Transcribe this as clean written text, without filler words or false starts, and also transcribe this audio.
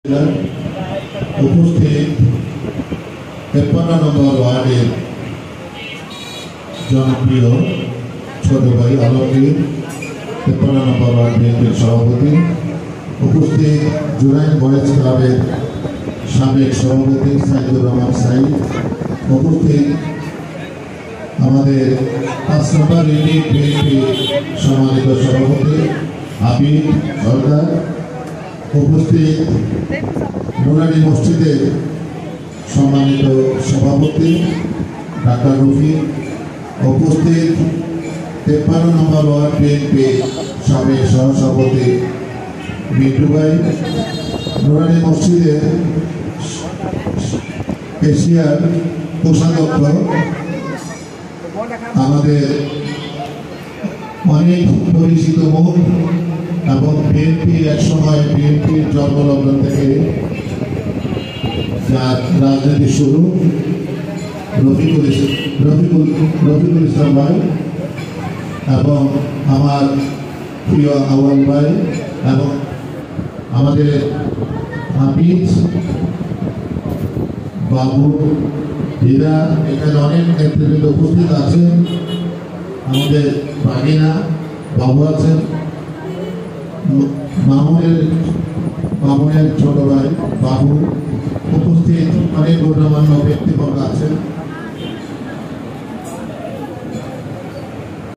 উপস্থিত 53 নম্বর ওয়ার্ডের জনপ্রিয় ছোট ভাই আলমগীর 53 নম্বর ওয়ার্ড বিএনপির সভাপতি, উপস্থিত জুরাইন বয়েজ ক্লাবের সাবেক সভাপতি সাইদুর রহমান সাইদ, উপস্থিত আমাদের 5 নম্বর ইউনিট বিএনপির সম্মানিত সভাপতি আবিদ সরকার, উপস্থিত নুরানি মসজিদের সম্মানিত সভাপতি ডাক্তার রফিক, উপস্থিত 53 নম্বর ওয়ার্ড বিএনপি সাবেক সহসভাপতি মিন্টু ভাই, নুরানি মসজিদের এশিয়ার কোষাধ্যক্ষ আমাদের অনেক পরিচিত মুখ এবং বিএনপি একসময় বিএনপির জন্মলগ্ন থেকে যার রাজনীতি শুরু রফিকুল ইসলাম ভাই এবং আমার প্রিয় আওয়াল ভাই এবং আমাদের হাফিজ বাবু হীরা, এখানে অনেক নেতৃবৃন্দ উপস্থিত আছেন, আমাদের বাগিনা বাবু আছেন, মামুনের ছোট ভাই বাবু, উপস্থিত অনেক গণ্যমান্য ব্যক্তিবর্গ আছেন।